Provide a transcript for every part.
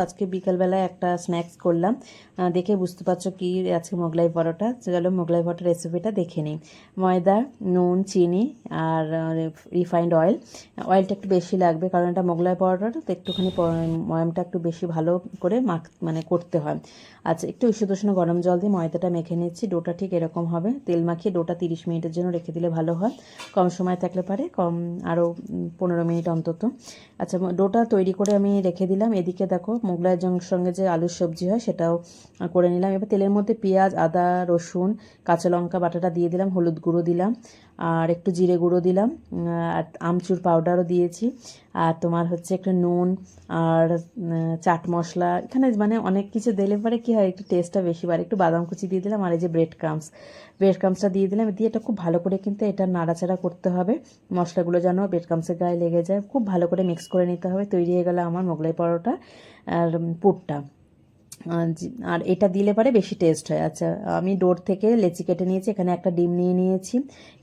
আজকে বিকালবেলায় একটা স্ন্যাক্স করলাম, দেখে বুঝতে পারছো কি আজকে মোগলাই পরোটা। চলো মোগলাই পরোটা রেসিপিটা দেখে নিই। ময়দা, নুন, চিনি আর রিফাইন্ড অয়েল। অয়েলটা একটু বেশি লাগবে কারণ এটা মোগলাই পরোটাটা তো একটুখানি ময়ামটা একটু বেশি ভালো করে করতে হয়। আচ্ছা, একটু উষ্ণ গরম জল দিয়ে ময়দাটা মেখে নিচ্ছি। ডোটা ঠিক এরকম হবে। তেল মাখিয়ে ডোটা 30 মিনিটের জন্য রেখে দিলে ভালো হয়। কম সময় থাকলে পারে আরও 15 মিনিট অন্তত। আচ্ছা, ডোটা তৈরি করে আমি রেখে দিলাম। এদিকে দেখো মোগলাইয়ের সঙ্গে যে আলুর সবজি হয় সেটাও করে নিলাম। এবার তেলের মধ্যে পেঁয়াজ, আদা, রসুন, কাঁচা লঙ্কা বাটাটা দিয়ে দিলাম, হলুদ গুঁড়ো দিলাম আর একটু জিরে গুঁড়ো দিলাম, আর আমচুর পাউডারও দিয়েছি। আর তোমার হচ্ছে একটু নুন আর চাট মশলা, এখানে মানে অনেক কিছু দিলে পরে কী হয়, একটু টেস্টটা বেশি বাড়ে। একটু বাদাম কুচি দিয়ে দিলাম আর এই যে ব্রেড ক্রামসটা দিয়ে দিলাম। দিয়ে এটা খুব ভালো করে কিন্তু এটা নাড়াচাড়া করতে হবে, মশলাগুলো যেন ব্রেড ক্রামসের গায়ে লেগে যায়। খুব ভালো করে মিক্স করে নিতে হবে। তৈরি হয়ে গেল আমার মোগলাই পরোটা আর পুরটা। আর এটা দিলে পরে বেশি টেস্ট হয়। আচ্ছা, আমি ডোর থেকে লেচি কেটে নিয়েছি। এখানে একটা ডিম নিয়ে নিয়েছি,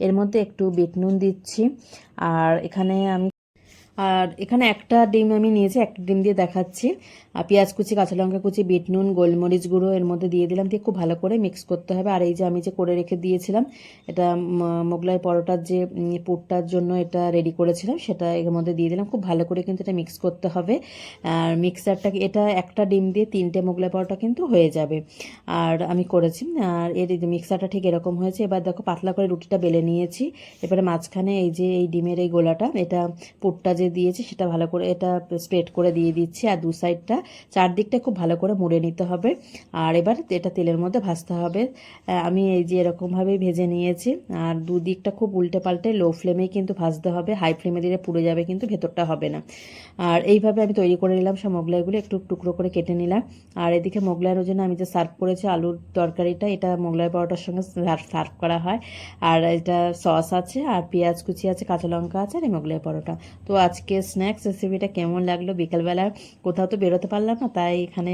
এর মধ্যে একটু বিট নুন দিচ্ছি। আর এখানে একটা ডিম আমি নিয়েছি, একটা ডিম দিয়ে দেখাচ্ছি। আর পেঁয়াজ কুচি, কাঁচা লঙ্কা কুচি, বিট নুন, গোলমরিচ গুঁড়ো এর মধ্যে দিয়ে দিলাম। দিয়ে খুব ভালো করে মিক্স করতে হবে। আর এই যে আমি যে করে রেখে দিয়েছিলাম, এটা মোগলাই পরোটার যে পুরটার জন্য এটা রেডি করেছিলাম, সেটা এর মধ্যে দিয়ে দিলাম। খুব ভালো করে কিন্তু এটা মিক্স করতে হবে। আর মিক্সারটাকে, এটা একটা ডিম দিয়ে 3টে মোগলাই পরোটা কিন্তু হয়ে যাবে। আর আমি করেছি। আর এর মিক্সারটা ঠিক এরকম হয়েছে। এবার দেখো পাতলা করে রুটিটা বেলে নিয়েছি। এবারে মাঝখানে এই যে এই ডিমের এই গোলাটা, এটা পুরটা যে দিয়েছি সেটা ভালো করে এটা স্প্রেড করে দিয়ে দিচ্ছি। আর দু সাইডটা, চারদিকটা খুব ভালো করে মুড়ে নিতে হবে। আর এবার এটা তেলের মধ্যে ভাজতে হবে। আমি এই যে এরকমভাবেই ভেজে নিয়েছি। আর দুদিকটা খুব উল্টে পাল্টে লো ফ্লেমেই কিন্তু ভাজতে হবে। হাই ফ্লেমে দিলে পুড়ে যাবে, কিন্তু ভেতরটা হবে না। আর এইভাবে আমি তৈরি করে নিলাম সব মোগলাইগুলো, একটু টুকরো করে কেটে নিলাম। আর এদিকে মোগলাইয়ের জন্য আমি যে সার্ভ করেছি আলুর তরকারিটা, এটা মোগলাই পরোটার সঙ্গে সার্ভ করা হয়। আর এটা সস আছে আর পেঁয়াজ কুচি আছে, কাঁচা লঙ্কা আছে আর এই মোগলাই পরোটা। তো আজকে স্ন্যাক্স রেসিপিটা কেমন লাগলো? বিকালবেলা কোথাও তো বেরোতে পারলাম না, তাই এখানে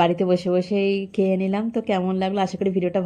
বাড়িতে বসে বসেই খেয়ে নিলাম। তো কেমন লাগলো? আশা করি ভিডিওটা